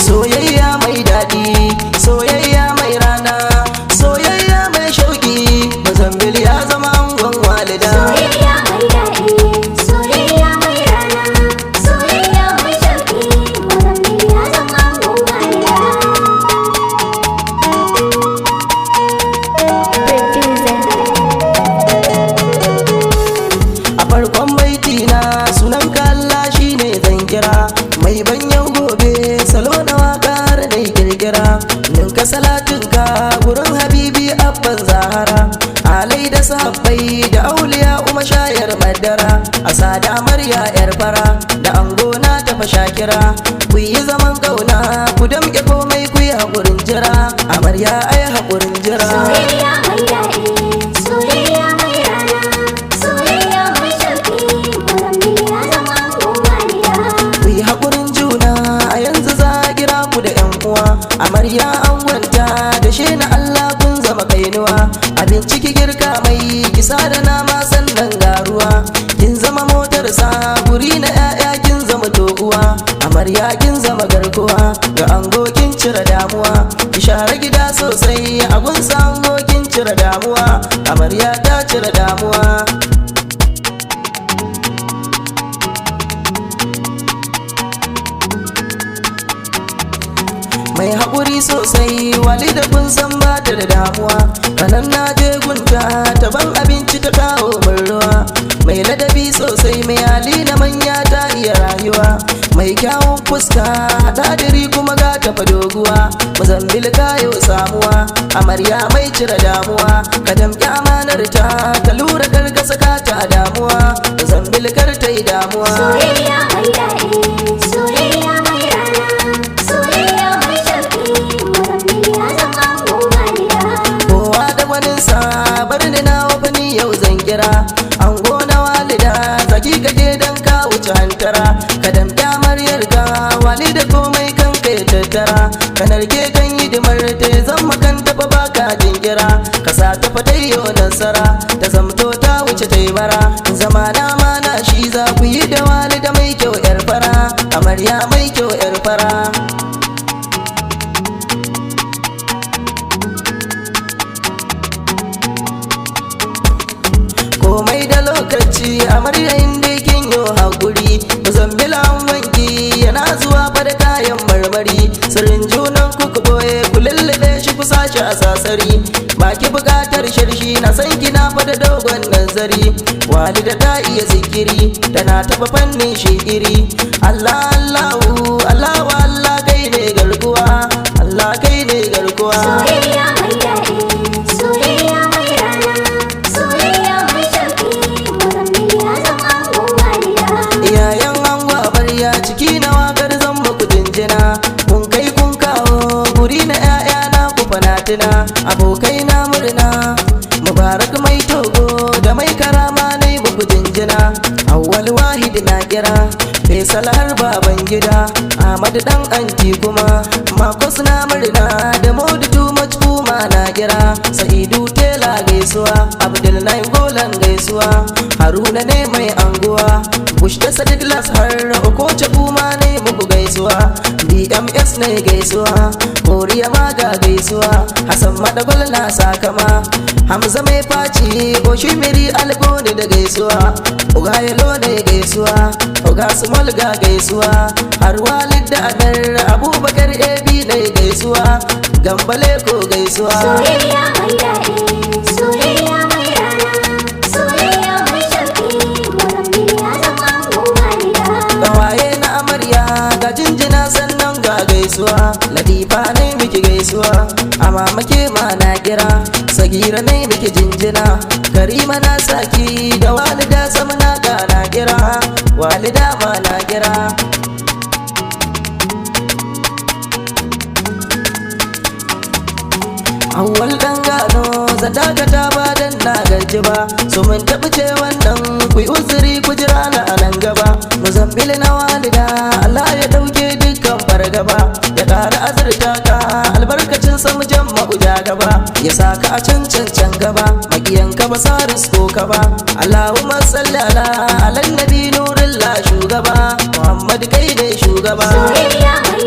Soyayya mai daɗi, soyayya mai rana, soyayya mai shauki, Muzambil ya zama angon walida. Soyayya mai daɗi, soyayya mai rana, soyayya mai shauki, Muzambil ya zama angon walida. A farkon baitina sunan Allah shine zan kira, mai banyan gobe salo na wakar da kirkira, ninka salatinka gurin habibi abban zahara, alai da sahabbai da auliya shayar madara, a sada amarya yar fara da angona tafa shakira, ku yi zaman kauna ku damke komai ku yi haƙurin jira, amarya ai haƙurin jira. Soyayya mai daɗi, soyayya mai rana, soyayya mai shauki, Muzambil ya zama angon walida. Ku yi haƙurin juna a yanzu za a kira ku da 'yan uwa, amarya an wanta da shi na Allah kun zama kainuwa, abinci ki girka mai kisa da nama sannan garuwa, kin zama motarsa guri na 'ya'ya kin zama toguwa, amarya kin zama garkuwa ga ango kin cire damuwa, ki share gida sosai a gunsa ango kin cire damuwa, amarya ta cire damuwa. Mai haƙuri sosai walida kun san ba ta da damuwa, ranar na je gunta ta ban abinci ta kawo min ruwa, mai ladabi sosai mai hali na manya ta iya rayuwa, mai kyawun fuska hadadiri kuma ga tafa doguwa, Muzambil kayo samuwa, amarya mai cire damuwa, ka damƙi amanar ta lura karka saka ta damuwa, Muzambil kar ta yi damuwa. Soyayya mai daɗi, soyayya mai rana, soyayya mai shauki, Muzambil ya zama angon walida. Kowa da waninsa bar ni na wafani yau zan kira, ango na walida zaki kake dan ka wuce hantara, ka damƙi amaryar ka walida komai kan ka ya tattara, ka narke kan hidimar ta zan makan tafa baka jinkira, ka sa tafa ta yi nasara ta zamto ta wuce ta yi bara, zama na mana shi za ku yi da walida mai kyau yar fara, amarya mai kyau yar fara. Komai da lokaci amarya inda kin yo hakuri, Muzambil an wanki yana zuwa fa da kayan marmari, sirrin junan ku ku boye ku lullube shi ku sashi a sasari, baki bukatar shirshi na san kina fa da dogon nazari, walida ta iya zikiri tana tafa fannin shi'iri, Allah Allahu Allahu Allah kai ne garkuwa, Allah kai ne garkuwa. Soyayya mai daɗi, soyayya mai rana, soyayya mai shauki, Muzambil ya zama angon walida. Iyayen ango amarya ciki na wakar zan muku jinjina, kun kai kun kawo guri na 'ya'ya na ku fanatina, abokai na murna mubarak mai togo da mai karama na yi muku jinjina, Auwal wahid na kira Faisal har baban gida, Ahmad dan anti kuma Makos na murna da Modu much kuma na kira, Sa'idu tela gaisuwa, Abdul Naim golan gaisuwa, Haruna ne mai anguwa, Bush da Sadiq Las har Okocha kuma ne muku gaisuwa, BMS ne gaisuwa, Koriya ma ga gaisuwa, Hassan Madagwal na sakama, Hamza mai faci Oshimiri Algo ne da gaisuwa, Uga Yelo ne gaisuwa, Uga Small ga gaisuwa, har Walid da Anar Abubakar AB ne gaisuwa, Gambale ko gaisuwa. Soyayya mai daɗi, soyayya mai rana, soyayya mai shauki, Muzambil ya zama angon walida. Gawaye na amarya ga jinjina sannan ga gaisuwa, Latifa ne miki gaisuwa, Amamake ma na kira, Sagira ne miki jinjina, Karima na saki da walida samna ga na kira, walida ma na kira. Auwal dan gano zan dakata ba dan na gaji ba, so mun taɓa ce wannan ku yi uzuri ku jira na a nan gaba, Muzambil na walida Allah ya dauke dukkan fargaba, ya ƙara azurta ka albarkacin samu jamma'u ja gaba, ya saka a can gaba makiyan ka ba sa risko ka ba, Allahumma salli ala nabi nurin shugaba Muhammad kai dai shugaba soyayya mai